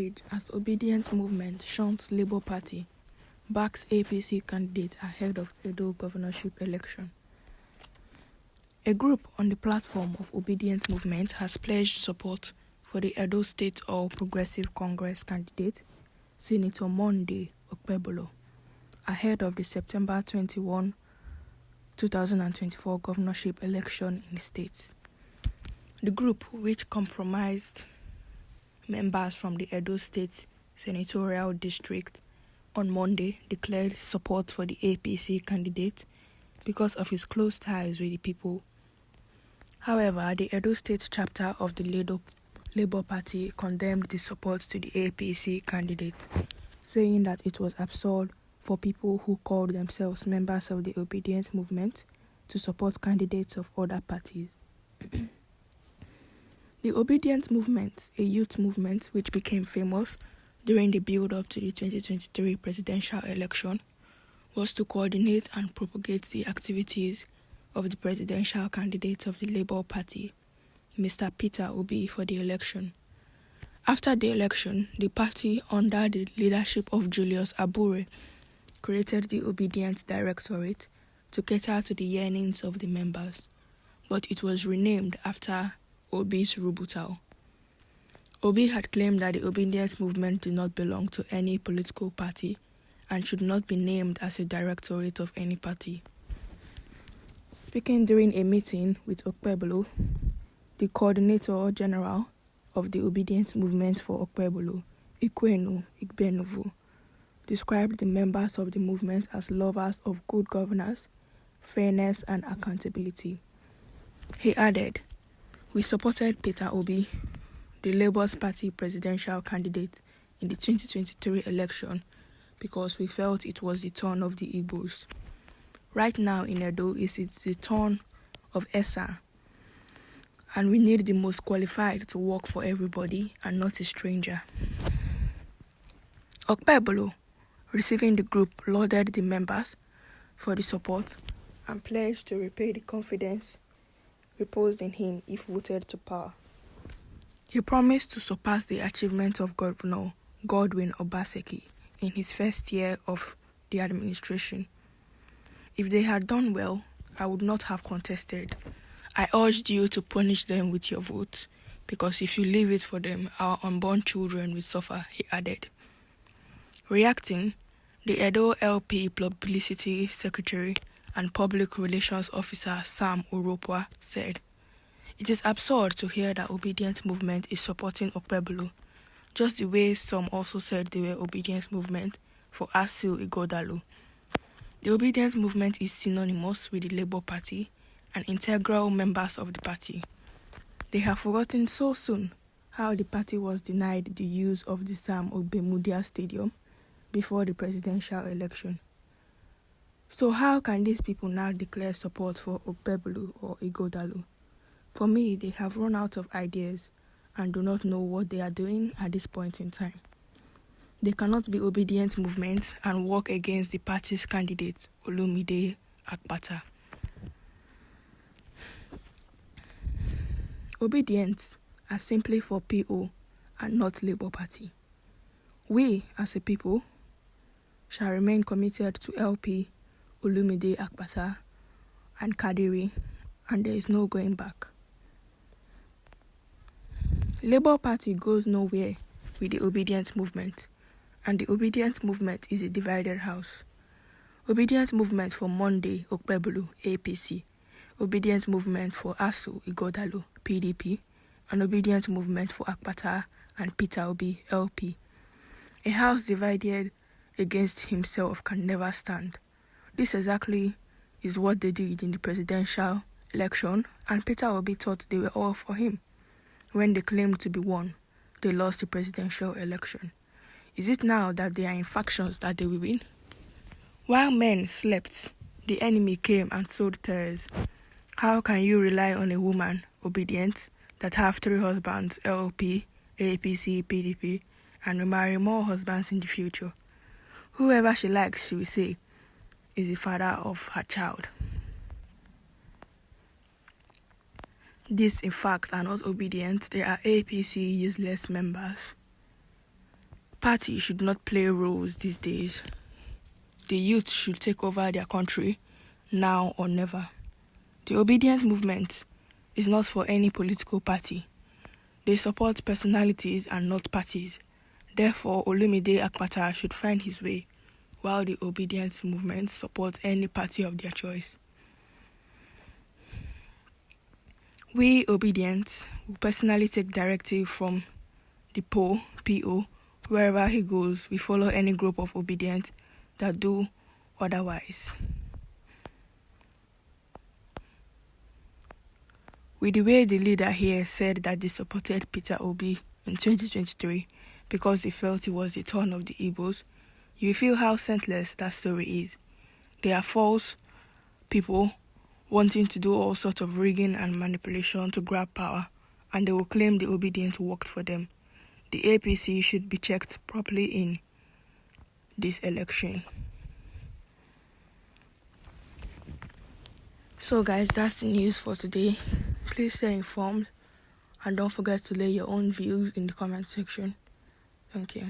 page as Obidient Movement Shuns Labour Party backs APC candidate ahead of Edo governorship election. A group on the platform of Obidient Movement has pledged support for the Edo State All Progressive Congress candidate, Senator Monday Okpebolo, ahead of the September 21, 2024 governorship election in the state. The group, which comprised members from the Edo State Senatorial District, on Monday declared support for the APC candidate because of his close ties with the people. However, the Edo State chapter of the Labour Party condemned the support to the APC candidate, saying that it was absurd for people who called themselves members of the Obidient Movement to support candidates of other parties. The Obidient Movement, a youth movement which became famous during the build-up to the 2023 presidential election, was to coordinate and propagate the activities of the presidential candidate of the Labour Party, Mr. Peter Obi, for the election. After the election, the party, under the leadership of Julius Abure, created the Obidient Directorate to cater to the yearnings of the members, but it was renamed after Obi's rebuttal. Obi had claimed that the Obidient Movement did not belong to any political party and should not be named as a directorate of any party. Speaking during a meeting with Okpebolo, the Coordinator General of the Obidient Movement for Okpebolo, Ikwenu Igbenuvu, described the members of the movement as lovers of good governance, fairness and accountability. He added, "We supported Peter Obi, the Labour Party presidential candidate in the 2023 election because we felt it was the turn of the Igbos. Right now in Edo, it's the turn of Esa, and we need the most qualified to work for everybody and not a stranger." Okpebolo, receiving the group, lauded the members for the support and pledged to repay the confidence reposed in him if voted to power. He promised to surpass the achievement of Governor Godwin Obaseki in his first year of the administration. "If they had done well, I would not have contested. I urged you to punish them with your vote, because if you leave it for them, our unborn children will suffer," he added. Reacting, the Edo LP Publicity Secretary and Public Relations Officer Sam Uropwa said, "It is absurd to hear that Obidient Movement is supporting Okpebolo, just the way some also said they were Obidient Movement for Asil Igodalu. The Obidient Movement is synonymous with the Labour Party and integral members of the party. They have forgotten so soon how the party was denied the use of the Sam Ogbemudia Stadium before the presidential election. So how can these people now declare support for Okpebolo or Igodalu? For me, they have run out of ideas and do not know what they are doing at this point in time. They cannot be Obidient Movement and work against the party's candidate, Olumide Akpata." Obidient are simply for PO and not Labour Party. We, as a people, shall remain committed to LP, Olumide Akpata and Kadiri, and there is no going back. Labour Party goes nowhere with the Obidient Movement, and the Obidient Movement is a divided house. Obidient Movement for Monday Okpebolo, APC, Obidient Movement for Asu Igodalu, PDP, and Obidient Movement for Akpata and Peter Obi, LP. A house divided against himself can never stand. This exactly is what they did in the presidential election, and Peter Obi thought they were all for him. When they claimed to be one, they lost the presidential election. Is it now that they are in factions that they will win? While men slept, the enemy came and sowed tares. How can you rely on a woman, Obidient, that have 3 husbands, LP, APC, PDP, and will marry more husbands in the future? Whoever she likes, she will say, is the father of her child. These, in fact, are not Obidient, they are APC useless members. party should not play roles these days. The youth should take over their country now or never. The Obidient movement is not for any political party. They support personalities and not parties. Therefore, Olumide Akpata should find his way, while the Obidient movement supports any party of their choice. We, Obidient, will personally take directive from the PO, wherever he goes. We follow any group of Obidient that do otherwise. With the way the leader here said that they supported Peter Obi in 2023 because they felt it was the turn of the Igbos, you feel how senseless that story is. They are false people wanting to do all sorts of rigging and manipulation to grab power, and they will claim the Obidient worked for them. The APC should be checked properly in this election. So guys, that's the news for today. Please stay informed and don't forget to lay your own views in the comment section. Thank you.